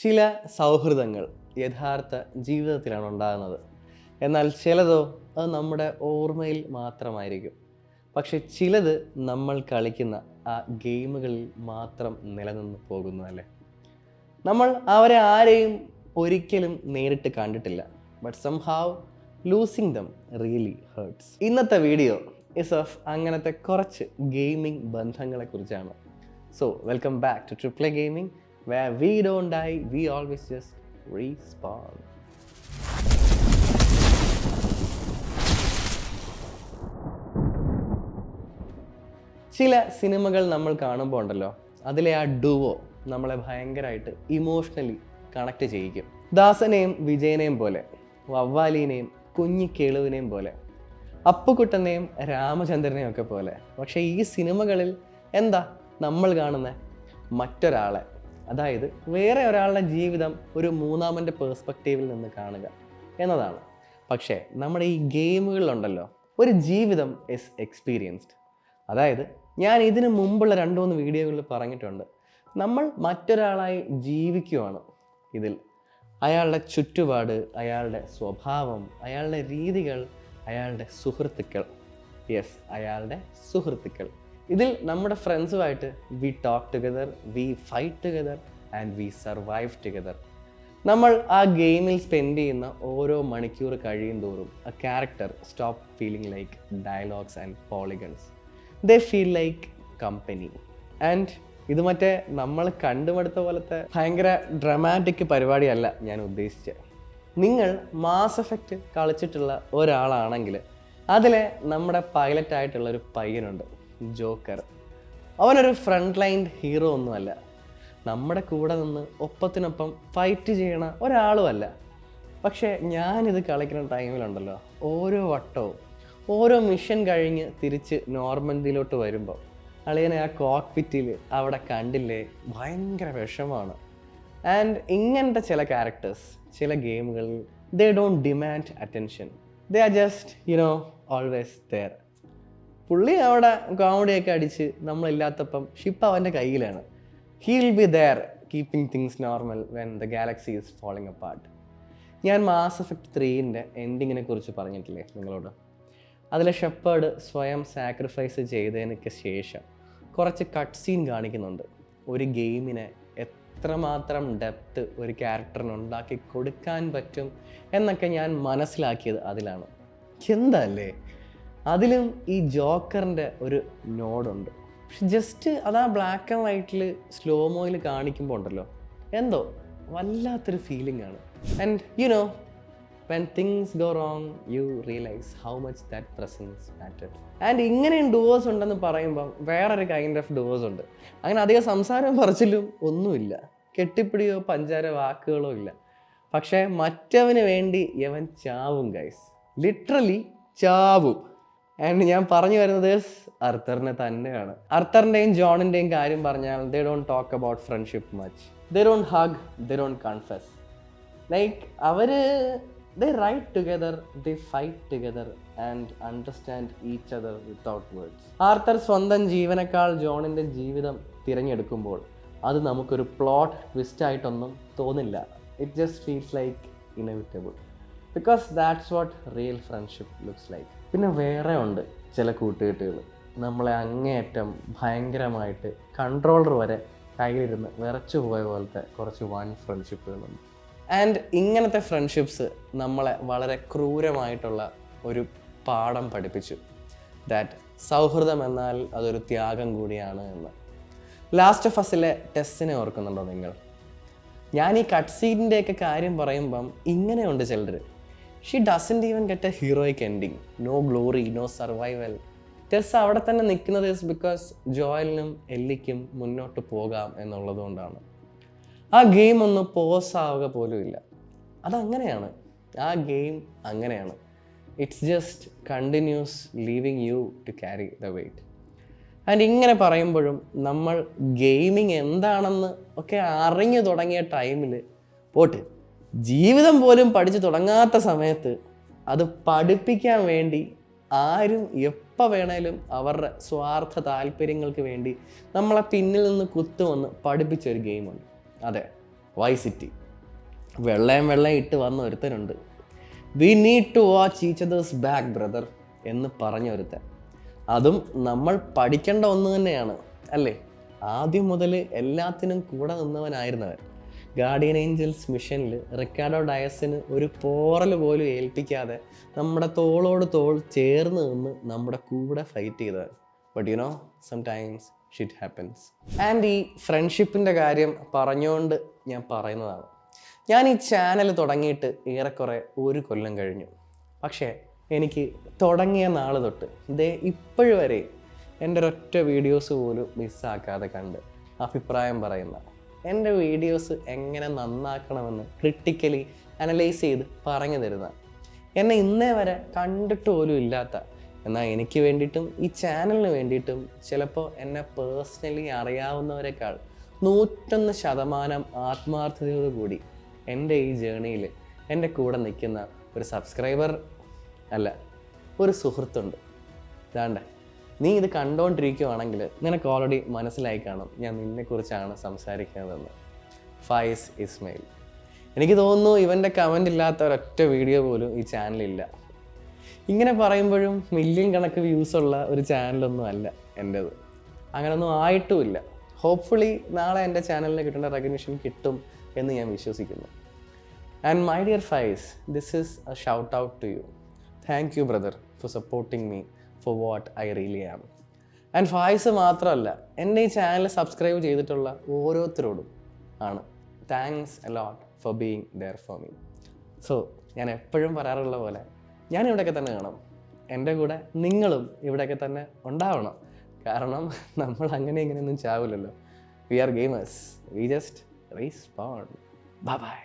ചില സൗഹൃദങ്ങൾ യഥാർത്ഥ ജീവിതത്തിലാണ് ഉണ്ടാകുന്നത്. എന്നാൽ ചിലതോ അത് നമ്മുടെ ഓർമ്മയിൽ മാത്രമായിരിക്കും. പക്ഷെ ചിലത് നമ്മൾ കളിക്കുന്ന ആ ഗെയിമുകളിൽ മാത്രം നിലനിന്ന് പോകുന്നു അല്ലേ. നമ്മൾ അവരെ ആരെയും ഒരിക്കലും നേരിട്ട് കണ്ടിട്ടില്ല. But somehow losing them really hurts. ഇന്നത്തെ വീഡിയോ ഇസ് ഓഫ് അങ്ങനത്തെ കുറച്ച് ഗെയിമിംഗ് ബന്ധങ്ങളെ കുറിച്ചാണ്. So welcome back to Triplay gaming, where we don't die, we always just respawn. ചില സിനിമകൾ നമ്മൾ കാണുമ്പോൾ ഉണ്ടല്ലോ, അതിലെ ആ ഡുവോ നമ്മളെ ഭയങ്കരമായിട്ട് ഇമോഷണലി കണക്ട് ചെയ്യിക്കും. ദാസനെയും വിജയനെയും പോലെ, വവ്വാലിനെയും കുഞ്ഞിക്കേളുവിനെയും പോലെ, അപ്പുക്കുട്ടനെയും രാമചന്ദ്രനെയും ഒക്കെ പോലെ. പക്ഷേ ഈ സിനിമകളിൽ എന്താ നമ്മൾ കാണുന്ന മറ്റൊരാളെ, അതായത് വേറെ ഒരാളുടെ ജീവിതം ഒരു മൂന്നാമൻ്റെ പേഴ്സ്പെക്റ്റീവിൽ നിന്ന് കാണുക എന്നതാണ്. പക്ഷേ നമ്മുടെ ഈ ഗെയിമുകളിലുണ്ടല്ലോ, ഒരു ജീവിതം ഇസ് എക്സ്പീരിയൻസ്ഡ്. അതായത് ഞാൻ ഇതിന് മുമ്പുള്ള 2-3 വീഡിയോകളിൽ പറഞ്ഞിട്ടുണ്ട്, നമ്മൾ മറ്റൊരാളായി ജീവിക്കുവാണ് ഇതിൽ. അയാളുടെ ചുറ്റുപാട്, അയാളുടെ സ്വഭാവം, അയാളുടെ രീതികൾ, അയാളുടെ സുഹൃത്തുക്കൾ, അയാളുടെ സുഹൃത്തുക്കൾ. ഇതിൽ നമ്മുടെ ഫ്രണ്ട്സുമായിട്ട് we talk together, we fight together and we survive together. നമ്മൾ ആ ഗെയിമിൽ സ്പെൻഡ് ചെയ്യുന്ന ഓരോ മണിക്കൂർ കഴിയും തോറും a character stop feeling like dialogues and polygons. They feel like company. And ഇത് മറ്റേ നമ്മൾ കണ്ടുമടുത്ത പോലത്തെ ഭയങ്കര ഡ്രമാറ്റിക് പരിപാടിയല്ല ഞാൻ ഉദ്ദേശിച്ചത്. നിങ്ങൾ മാസ് എഫക്റ്റ് കളിച്ചിട്ടുള്ള ഒരാളാണെങ്കിൽ അതിലെ നമ്മുടെ പൈലറ്റായിട്ടുള്ളൊരു പയ്യനുണ്ട്, ജോക്കർ. അവനൊരു ഫ്രണ്ട് ലൈൻ ഹീറോ ഒന്നുമല്ല, നമ്മുടെ കൂടെ നിന്ന് ഒപ്പത്തിനൊപ്പം ഫൈറ്റ് ചെയ്യണ ഒരാളുമല്ല. പക്ഷേ ഞാനിത് കളിക്കുന്ന ടൈമിലുണ്ടല്ലോ, ഓരോ വട്ടവും ഓരോ മിഷൻ കഴിഞ്ഞ് തിരിച്ച് നോർമന്റിയിലോട്ട് വരുമ്പോൾ അളിയനെ ആ കോക്പിറ്റിൽ അവിടെ കണ്ടില്ലേ, ഭയങ്കര വിഷമമാണ്. ആൻഡ് ഇങ്ങനത്തെ ചില ക്യാരക്ടേഴ്സ് ചില ഗെയിമുകളിൽ they don't demand attention, they are just always there. പുള്ളി അവിടെ കോമഡിയൊക്കെ അടിച്ച് നമ്മളില്ലാത്തപ്പം ഷിപ്പ് അവൻ്റെ കയ്യിലാണ്. He will be there keeping things normal when the galaxy is falling apart. ഞാൻ മാസ് എഫക്റ്റ് 3ൻ്റെ എൻഡിങ്ങിനെ കുറിച്ച് പറഞ്ഞിട്ടില്ലേ നിങ്ങളോട്. അതിലെ ഷെപ്പേർഡ് സ്വയം സാക്രിഫൈസ് ചെയ്തതിനൊക്കെ ശേഷം കുറച്ച് കട്ട് സീൻ കാണിക്കുന്നുണ്ട്. ഒരു ഗെയിമിനെ എത്രമാത്രം ഡെപ്ത് ഒരു ക്യാരക്ടറിന് ഉണ്ടാക്കി കൊടുക്കാൻ പറ്റും എന്നൊക്കെ ഞാൻ മനസ്സിലാക്കിയത് അതിലാണ്. എന്തല്ലേ, അതിലും ഈ ജോക്കറിൻ്റെ ഒരു നോഡുണ്ട്. പക്ഷെ ജസ്റ്റ് അതാ ബ്ലാക്ക് ആൻഡ് വൈറ്റിൽ സ്ലോമോയിൽ കാണിക്കുമ്പോൾ ഉണ്ടല്ലോ, എന്തോ വല്ലാത്തൊരു ഫീലിംഗ് ആണ്. And when things go wrong you realize how much that presence mattered. And ഇങ്ങനെയും ഡുവോസ് ഉണ്ടെന്ന് പറയുമ്പം വേറൊരു കൈൻഡ് ഓഫ് ഡുവോസ് ഉണ്ട്. അങ്ങനെ അധികം സംസാരവും പറച്ചിലും ഒന്നുമില്ല, കെട്ടിപ്പിടിയോ പഞ്ചാര വാക്കുകളോ ഇല്ല. പക്ഷേ മറ്റവന് വേണ്ടി യവൻ ചാവും ഗൈസ്, ലിറ്ററലി ചാവും. ആൻഡ് ഞാൻ പറഞ്ഞു വരുന്നത് അർത്തറിനെ തന്നെയാണ്. അർത്തറിൻ്റെയും ജോണിൻ്റെയും കാര്യം പറഞ്ഞാൽ they don't talk about friendship much, they don't hug, they don't confess. Like they write together, they fight together and understand each other without words. Arthur സ്വന്തം ജീവനേക്കാൾ ജോണിൻ്റെ ജീവിതം തിരഞ്ഞെടുക്കുമ്പോൾ അത് നമുക്കൊരു പ്ലോട്ട് ട്വിസ്റ്റ് ആയിട്ടൊന്നും തോന്നില്ല. It just feels like inevitable, because that's what real friendship looks like. പിന്നെ വേറെ ഉണ്ട് ചില കൂട്ടുകെട്ടുകൾ, നമ്മളെ അങ്ങേയറ്റം ഭയങ്കരമായിട്ട് കൺട്രോളർ വരെ കയ്യിലിരുന്ന് വിറച്ചു പോയ പോലത്തെ കുറച്ച് വൺ ഫ്രണ്ട്ഷിപ്പുകളുണ്ട്. ആൻഡ് ഇങ്ങനത്തെ ഫ്രണ്ട്ഷിപ്സ് നമ്മളെ വളരെ ക്രൂരമായിട്ടുള്ള ഒരു പാഠം പഠിപ്പിച്ചു, ദാറ്റ് സൗഹൃദം എന്നാൽ അതൊരു ത്യാഗം കൂടിയാണ് എന്ന്. ലാസ്റ്റ് ഓഫ് അസിലെ ടെസ്സിനെ ഓർക്കുന്നുണ്ടോ നിങ്ങൾ? ഞാൻ ഈ കട്ട് സീനിൻ്റെയൊക്കെ കാര്യം പറയുമ്പം ഇങ്ങനെയുണ്ട് ചിലർ. She doesn't even get a heroic ending, no glory, no survival. Tess അവിടെ തന്നെ നിൽക്കുന്നത് ഇസ് ബിക്കോസ് ജോയലിനും എല്ലിക്കും മുന്നോട്ട് പോകാം എന്നുള്ളത് കൊണ്ടാണ്. ആ ഗെയിം ഒന്ന് പോസ് ആവുക പോലും ഇല്ല. അതങ്ങനെയാണ്, ആ ഗെയിം അങ്ങനെയാണ്. It's just continues leaving you to carry the weight. And ഇങ്ങനെ പറയുമ്പോഴും നമ്മൾ ഗെയിമിങ് എന്താണെന്ന് ഒക്കെ അറിഞ്ഞു തുടങ്ങിയ ടൈമിൽ പോട്ട് ജീവിതം പോലും പഠിച്ചു തുടങ്ങാത്ത സമയത്ത് അത് പഠിപ്പിക്കാൻ വേണ്ടി ആരും എപ്പോൾ വേണേലും അവരുടെ സ്വാർത്ഥ താല്പര്യങ്ങൾക്ക് വേണ്ടി നമ്മളെ പിന്നിൽ നിന്ന് കുത്തുവന്ന് പഠിപ്പിച്ചൊരു ഗെയിമുണ്ട്. അതെ, വൈ സിറ്റി. വെള്ളയും ഇട്ട് വന്ന ഒരുത്തനുണ്ട്. We need to watch each other's back brother എന്ന് പറഞ്ഞ ഒരുത്തൻ. അതും നമ്മൾ പഠിക്കേണ്ട ഒന്ന് തന്നെയാണ് അല്ലേ. ആദ്യം മുതൽ എല്ലാത്തിനും കൂടെ നിന്നവനായിരുന്നവൻ. ഗാർഡിയൻ ഏഞ്ചൽസ് മിഷനിൽ റിക്കാർഡോ ഡയസിന് ഒരു പോറൽ പോലും ഏൽപ്പിക്കാതെ നമ്മുടെ തോളോട് തോൾ ചേർന്ന് നിന്ന് നമ്മുടെ കൂടെ ഫൈറ്റ് ചെയ്തവൻ. But you know, sometimes shit happens. And ഈ ഫ്രണ്ട്ഷിപ്പിൻ്റെ കാര്യം പറഞ്ഞുകൊണ്ട് ഞാൻ പറയുന്നതാണ്. ഞാൻ ഈ ചാനൽ തുടങ്ങിയിട്ട് ഏറെക്കുറെ 1 കൊല്ലം കഴിഞ്ഞു. പക്ഷേ എനിക്ക് തുടങ്ങിയ നാൾ തൊട്ട് ഇപ്പോഴും വരെ എൻ്റെ ഒരൊറ്റ വീഡിയോസ് പോലും മിസ്സാക്കാതെ കണ്ട് അഭിപ്രായം പറയുന്ന, എൻ്റെ വീഡിയോസ് എങ്ങനെ നന്നാക്കണമെന്ന് ക്രിട്ടിക്കലി അനലൈസ് ചെയ്ത് പറഞ്ഞു തരുന്ന, എന്നെ ഇന്നേ വരെ കണ്ടിട്ട് പോലും ഇല്ലാത്ത, എന്നാൽ എനിക്ക് വേണ്ടിയിട്ടും ഈ ചാനലിന് വേണ്ടിയിട്ടും ചിലപ്പോൾ എന്നെ പേഴ്സണലി അറിയാവുന്നവരെക്കാൾ 101% ആത്മാർത്ഥതയോടുകൂടി എൻ്റെ ഈ ജേണിയിൽ എൻ്റെ കൂടെ നിൽക്കുന്ന ഒരു സബ്സ്ക്രൈബർ അല്ല, ഒരു സുഹൃത്തുണ്ട്. ഇതാണ്ട് നീ ഇത് കണ്ടുകൊണ്ടിരിക്കുകയാണെങ്കിൽ നിനക്ക് ഓൾറെഡി മനസ്സിലായി കാണും ഞാൻ നിന്നെക്കുറിച്ചാണ് സംസാരിക്കുന്നതെന്ന്. ഫായിസ് ഇസ്മയിൽ. എനിക്ക് തോന്നുന്നു ഇവൻ്റെ കമൻ്റ് ഇല്ലാത്ത ഒരൊറ്റ വീഡിയോ പോലും ഈ ചാനലില്ല. ഇങ്ങനെ പറയുമ്പോഴും മില്യൺ കണക്ക് വ്യൂസ് ഉള്ള ഒരു ചാനലൊന്നും അല്ല എൻ്റേത്. അങ്ങനൊന്നും ആയിട്ടുമില്ല. ഹോപ്പ്ഫുള്ളി നാളെ എൻ്റെ ചാനലിന് കിട്ടേണ്ട റെക്കഗ്നിഷൻ കിട്ടും എന്ന് ഞാൻ വിശ്വസിക്കുന്നു. And my dear Faiz, this is a shout out to you. Thank you brother for supporting me for what I really am. And Faiz മാത്രമല്ല, എൻ്റെ ഈ ചാനൽ സബ്സ്ക്രൈബ് ചെയ്തിട്ടുള്ള ഓരോരുത്തരോടും ആണ് thanks a lot for being there for me. So ഞാൻ എപ്പോഴും പറയാറുള്ള പോലെ ഞാൻ ഇവിടെയൊക്കെ തന്നെ കാണും. എൻ്റെ കൂടെ നിങ്ങളും ഇവിടെയൊക്കെ തന്നെ ഉണ്ടാവണം. കാരണം നമ്മൾ അങ്ങനെ ഇങ്ങനെയൊന്നും ചാവില്ലല്ലോ. We are gamers. We just respond. Bye by.